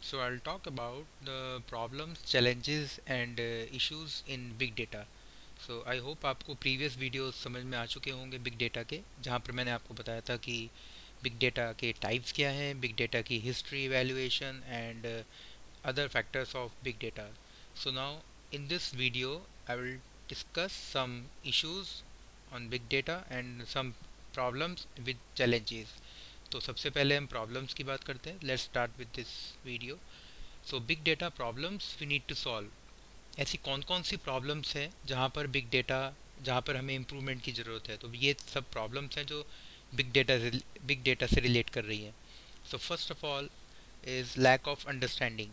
So I'll talk about the problems, challenges and issues in big data. So I hope आपको previous videos समझ में आ चुके होंगे big data के, जहाँ पर मैंने आपको बताया था कि big data के types क्या हैं, big data की history evaluation and other factors of big data. So now in this video I will discuss some issues on big data and some problems with challenges. तो सबसे पहले हम problems की बात करते हैं. Let's start with this video. So big data problems we need to solve. ऐसी कौन कौन सी प्रॉब्लम्स हैं जहाँ पर हमें इम्प्रूवमेंट की ज़रूरत है. तो ये सब प्रॉब्लम्स हैं जो बिग डेटा से रिलेट कर रही हैं. So first of all is lack of understanding,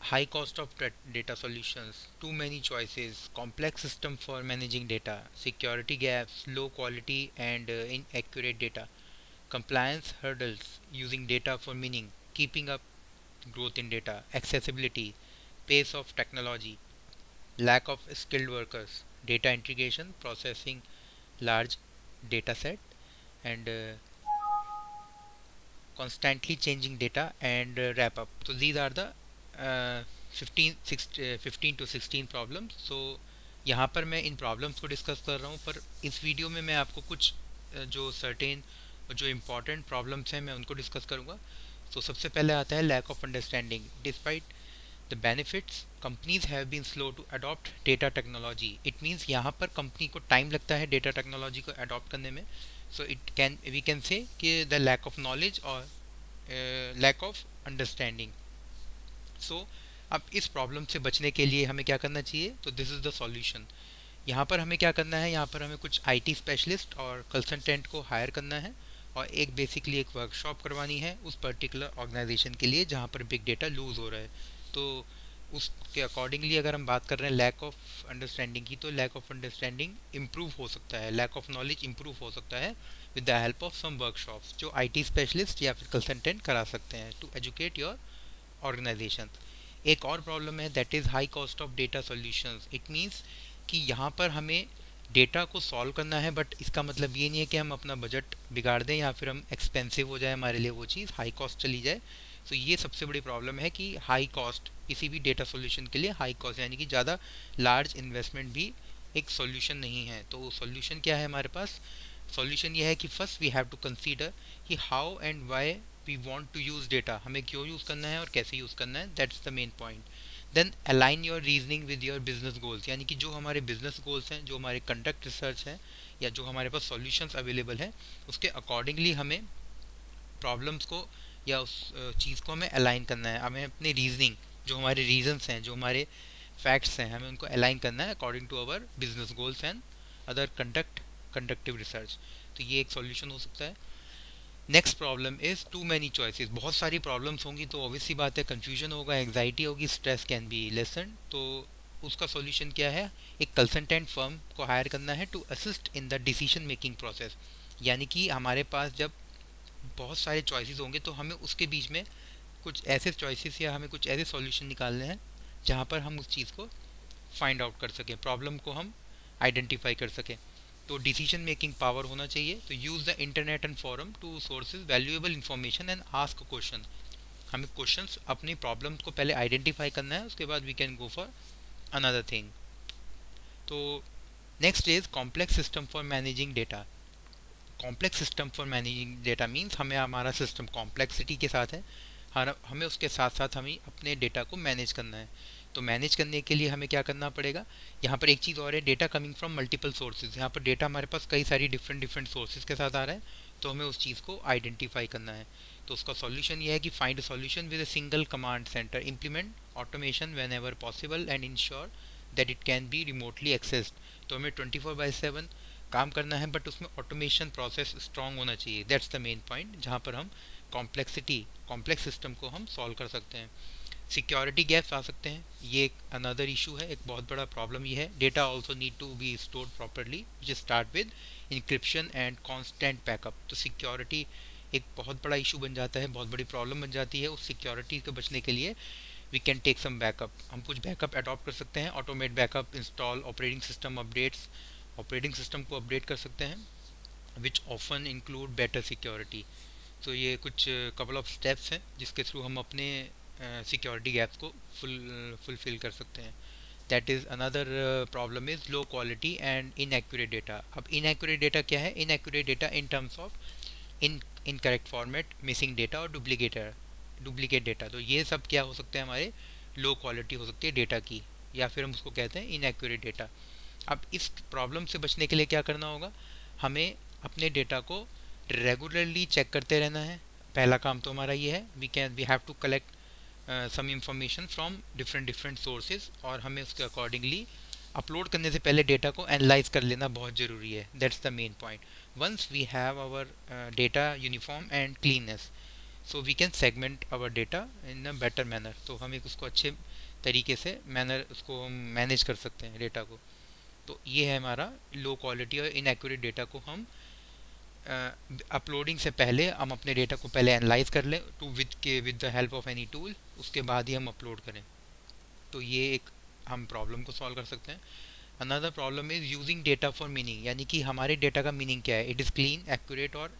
high cost of data solutions, too many choices, complex system for managing data, security gaps, low quality and inaccurate data, compliance hurdles, using data for meaning, keeping up growth in data, accessibility, pace of technology, lack of skilled workers, data integration, processing large data set, and constantly changing data and wrap up. So these are the 15 to 16 problems. So यहाँ पर मैं इन problems को discuss कर रहा हूँ, पर इस video में मैं आपको कुछ जो सर्टेन जो इम्पॉर्टेंट प्रॉब्लम्स हैं मैं उनको डिस्कस करूँगा. तो सबसे पहले आता है lack of understanding. Despite the benefits companies have been slow to adopt data technology. It means यहाँ पर कंपनी को टाइम लगता है डेटा टेक्नोलॉजी को अडॉप्ट करने में. So it can we can say कि द लैक ऑफ नॉलेज और लैक ऑफ अंडरस्टैंडिंग. सो अब इस प्रॉब्लम से बचने के लिए हमें क्या करना चाहिए. तो दिस इज़ द सॉल्यूशन. यहाँ पर हमें क्या करना है, यहाँ पर हमें कुछ आईटी स्पेशलिस्ट और कंसल्टेंट को हायर करना है और एक बेसिकली एक वर्कशॉप करवानी है उस पर्टिकुलर ऑर्गेनाइजेशन के लिए जहाँ पर बिग डेटा लूज़ हो रहा है. तो उसके अकॉर्डिंगली अगर हम बात कर रहे हैं लैक ऑफ अंडरस्टैंडिंग की, तो लैक ऑफ अंडरस्टैंडिंग इम्प्रूव हो सकता है, लैक ऑफ नॉलेज इम्प्रूव हो सकता है with the help of some workshops जो आईटी स्पेशलिस्ट या फिर कंसल्टेंट करा सकते हैं टू एजुकेट योर ऑर्गेनाइजेशन. एक और प्रॉब्लम है that is high cost of data solutions. It means कि यहाँ पर हमें डेटा को सॉल्व करना है, बट इसका मतलब ये नहीं है कि हम अपना बजट बिगाड़ दें या फिर हम एक्सपेंसिव हो जाए हमारे लिए वो चीज़, हाई कॉस्ट चली जाए. तो ये सबसे बड़ी प्रॉब्लम है कि हाई कॉस्ट किसी भी डेटा सॉल्यूशन के लिए हाई कॉस्ट, यानी कि ज़्यादा लार्ज इन्वेस्टमेंट भी एक सॉल्यूशन नहीं है. तो सॉल्यूशन क्या है हमारे पास. सॉल्यूशन ये है कि first we have to consider कि how and why we want to use data, हमें क्यों यूज़ करना है और कैसे यूज़ करना है, that's the main point. Then align your reasoning with your business goals, यानी कि जो हमारे बिजनेस गोल्स हैं, जो हमारे कंडक्ट रिसर्च है या जो हमारे पास सॉल्यूशंस अवेलेबल हैं, उसके अकॉर्डिंगली हमें प्रॉब्लम्स को या उस चीज़ को हमें अलाइन करना है. हमें अपनी रीजनिंग, जो हमारे रीजंस हैं, जो हमारे फैक्ट्स हैं, हमें उनको अलाइन करना है according to our business goals and other conductive research. तो ये एक सॉल्यूशन हो सकता है. Next problem is too many choices. बहुत सारी प्रॉब्लम्स होंगी तो ऑब्वियस सी बात है कन्फ्यूजन होगा, एंग्जाइटी होगी, स्ट्रेस कैन बी लेसन. तो उसका सॉल्यूशन क्या है, एक कंसल्टेंट फर्म को हायर करना है to assist in the decision making process. यानी कि हमारे पास जब बहुत सारे चॉइसेस होंगे तो हमें उसके बीच में कुछ ऐसे चॉइसेस या हमें कुछ ऐसे सॉल्यूशन निकालने हैं जहाँ पर हम उस चीज़ को फाइंड आउट कर सकें, प्रॉब्लम को हम आइडेंटिफाई कर सकें. तो डिसीजन मेकिंग पावर होना चाहिए. तो use the internet and forum to sources valuable information and ask question. हमें क्वेश्चंस अपनी प्रॉब्लम्स को पहले आइडेंटिफाई करना है, उसके बाद we can go for another thing. तो next is complex system for managing data. Complex system for managing data means हमें हमारा सिस्टम कॉम्प्लेक्सिटी के साथ है, हमें उसके साथ साथ हमें अपने डेटा को मैनेज करना है. तो मैनेज करने के लिए हमें क्या करना पड़ेगा. यहाँ पर एक चीज़ और है, data coming from multiple sources. यहाँ पर डेटा हमारे पास कई सारी डिफरेंट डिफरेंट सोर्सेज के साथ आ रहा है, तो हमें उस चीज़ को आइडेंटिफाई करना है. तो उसका सॉल्यूशन ये है कि find a solution with a single command centre, implement automation when ever possible and ensure that it can be remotely accessed. तो हमें 24/7 काम करना है, बट उसमें ऑटोमेशन प्रोसेस स्ट्रांग होना चाहिए. दैट्स द मेन पॉइंट जहाँ पर हम कॉम्प्लेक्स सिस्टम को हम सॉल्व कर सकते हैं. सिक्योरिटी गैप्स आ सकते हैं, ये एक अनदर इशू है, एक बहुत बड़ा प्रॉब्लम ये है. Data also need to be stored properly which start with encryption and constant backup. तो सिक्योरिटी एक बहुत बड़ा इशू बन जाता है, बहुत बड़ी प्रॉब्लम बन जाती है. उस सिक्योरिटी के बचने के लिए we can take some backup. हम कुछ बैकअप अडॉप्ट कर सकते हैं, automate backup, install operating system updates, operating system को अपडेट कर सकते हैं which often include better security. तो ये कुछ कपल ऑफ स्टेप्स हैं जिसके थ्रू हम अपने सिक्योरिटी गैप्स को फुलफिल कर सकते हैं। That is another problem is low quality and inaccurate data. अब इनएक्यूरेट डेटा क्या है? Inaccurate data in terms of incorrect format, missing data और डुप्लीकेट डेटा। तो ये सब क्या हो सकते हैं? हमारे लो क्वालिटी हो सकती है डेटा की, या फिर हम उसको कहते हैं इनएक्यूरेट डेटा। अब इस प्रॉब्लम से बचने के लिए क्या करना होगा? हमें अपने डेटा को रेगुलरली चेक करते रहना है। पहला काम तो हमारा ये है, we have to collect some information from different different sources, और हमें उसके अकॉर्डिंगली अपलोड करने से पहले डेटा को एनालाइज कर लेना बहुत ज़रूरी है। That's the main point. Once we have our data uniform and cleanness, so we can segment our data in a better manner. तो हम एक उसको अच्छे तरीके से उसको हम मैनेज कर सकते हैं डेटा को। तो ये है हमारा लो क्वालिटी और इनएक्यूरेट डेटा को हम अपलोडिंग से पहले हम अपने डेटा को पहले एनालाइज कर लें with the help of any tool, उसके बाद ही हम अपलोड करें। तो ये एक हम प्रॉब्लम को सॉल्व कर सकते हैं। Another problem is using data for meaning, यानी कि हमारे डेटा का मीनिंग क्या है? इट इज़ क्लीन, एक्यूरेट और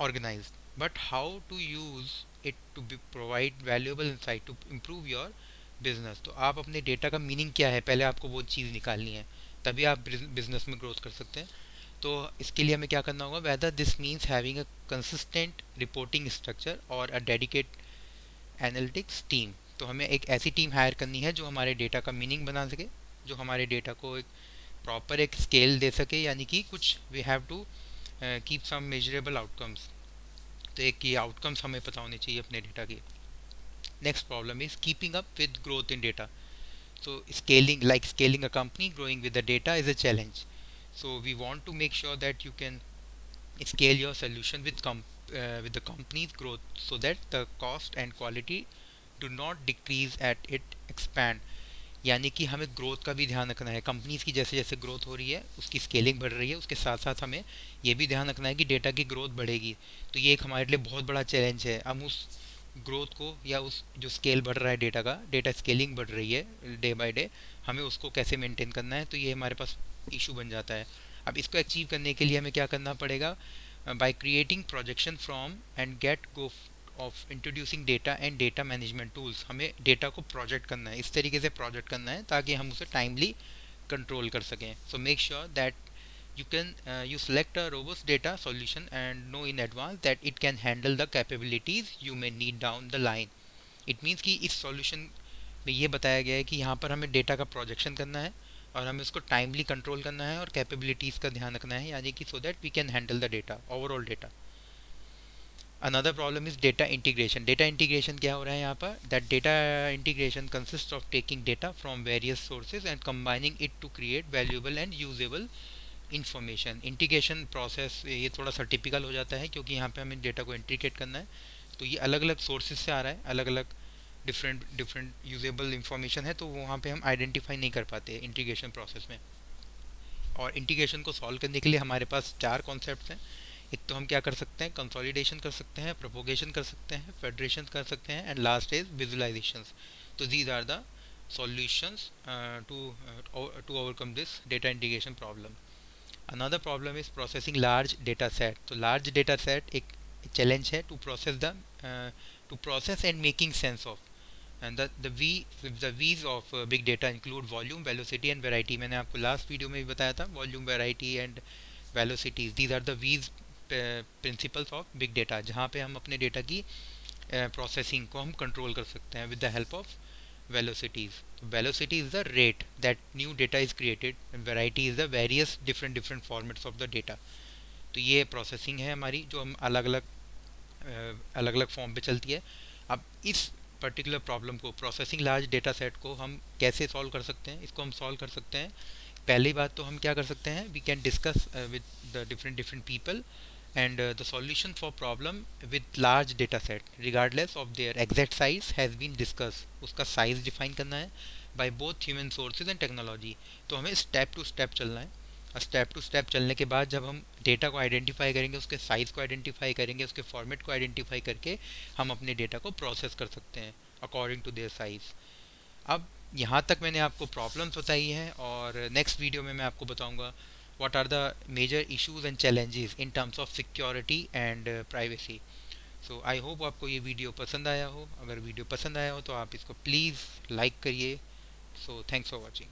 organised, but how to use it to provide valuable insight to improve your business. तो आप अपने डेटा का मीनिंग क्या है, पहले आपको वो चीज़ निकालनी है, तभी आप बिजनेस में ग्रोथ कर सकते हैं। तो इसके लिए हमें क्या करना होगा? Whether this means having a consistent reporting structure और अ डेडिकेट एनालिटिक्स टीम। तो हमें एक ऐसी टीम हायर करनी है जो हमारे डेटा का मीनिंग बना सके, जो हमारे डेटा को एक प्रॉपर एक स्केल दे सके, यानी कि कुछ we have to keep some measurable outcomes. तो एक ये आउटकम्स हमें पता होने चाहिए अपने डेटा के। Next problem is keeping up with growth in data. So scaling a company, growing with the data is a challenge. So we want to make sure that you can scale your solution with the company's growth, so that the cost and quality do not decrease at it expand. यानी कि हमें growth का भी ध्यान रखना है। Companies की जैसे जैसे ग्रोथ हो रही है, उसकी स्केलिंग बढ़ रही है, उसके साथ साथ हमें ये भी ध्यान रखना है कि डेटा की ग्रोथ बढ़ेगी। तो ये एक हमारे लिए बहुत बड़ा चैलेंज है। हम उस ग्रोथ को, या उस जो स्केल बढ़ रहा है डेटा का, डेटा स्केलिंग बढ़ रही है डे बाय डे, हमें उसको कैसे मेंटेन करना है, तो ये हमारे पास इशू बन जाता है। अब इसको अचीव करने के लिए हमें क्या करना पड़ेगा? By creating projection from and get go of introducing data and data management tools. हमें डेटा को प्रोजेक्ट करना है, इस तरीके से प्रोजेक्ट करना है ताकि हम उसे टाइमली कंट्रोल कर सकें। So make sure that you select a robust data solution and know in advance that it can handle the capabilities you may need down the line. It means कि इस solution में ये बताया गया है कि यहाँ पर हमें डेटा का प्रोजेक्शन करना है और हमें उसको टाइमली कंट्रोल करना है और कैपेबिलिटीज़ का ध्यान रखना है, यानी कि so that we can handle the data, overall data. Another problem is data integration. Data integration क्या हो रहा है यहाँ पर? That data integration consist of taking data from various sources and combining it to create valuable and usable information. Integration process ये थोड़ा सा typical हो जाता है, क्योंकि यहाँ पे हमें डेटा को इंटीग्रेट करना है। तो ये अलग अलग सोर्सेज से आ रहा है, अलग अलग डिफरेंट यूजेबल इंफॉर्मेशन है, तो वहाँ पे हम आइडेंटिफाई नहीं कर पाते इंटीग्रेशन प्रोसेस में। और इंटीग्रेशन को सॉल्व करने के लिए हमारे पास चार कॉन्सेप्ट्स हैं। एक तो हम क्या कर सकते हैं? कंसोलिडेशन कर सकते हैं, प्रोपोगेशन कर सकते हैं, फेडरेशन कर सकते हैं, एंड लास्ट इज विजुअलाइजेशंस। तो these are the solutions to overcome this data integration problem. Another problem is processing large data set. तो लार्ज डेटा सेट एक चैलेंज है to process and making sense of. And the Vs of big data include volume, velocity and variety. मैंने आपको last video में भी बताया था, volume, variety and velocities, these are the Vs principles of big data, जहाँ पे हम अपने डेटा की प्रोसेसिंग को हम कंट्रोल कर सकते हैं with the help of velocities. Velocity is the rate that new data is created and variety is the various different formats of the data. तो ये प्रोसेसिंग है हमारी, जो हम अलग अलग फॉर्म पे चलती है। अब इस पर्टिकुलर प्रॉब्लम को, प्रोसेसिंग लार्ज डेटा सेट को हम कैसे सॉल्व कर सकते हैं? इसको हम सॉल्व कर सकते हैं, पहली बात तो हम क्या कर सकते हैं? We can discuss with the different people and the solution for problem with large data set regardless of their exact size has been discussed. उसका size define करना है by both human sources and technology. तो हमें step to step चलना है। Step to step चलने के बाद जब हम डेटा को आइडेंटिफाई करेंगे, उसके साइज़ को आइडेंटिफाई करेंगे, उसके फॉर्मेट को आइडेंटिफाई करके हम अपने डेटा को प्रोसेस कर सकते हैं अकॉर्डिंग टू देयर साइज़। अब यहाँ तक मैंने आपको प्रॉब्लम्स बताई हैं, और नेक्स्ट वीडियो में मैं आपको बताऊँगा what are the major issues and challenges in terms of security and privacy. So I hope आपको ये वीडियो पसंद आया हो। अगर वीडियो पसंद आया हो तो आप इसको प्लीज़ लाइक करिए। So thanks for watching.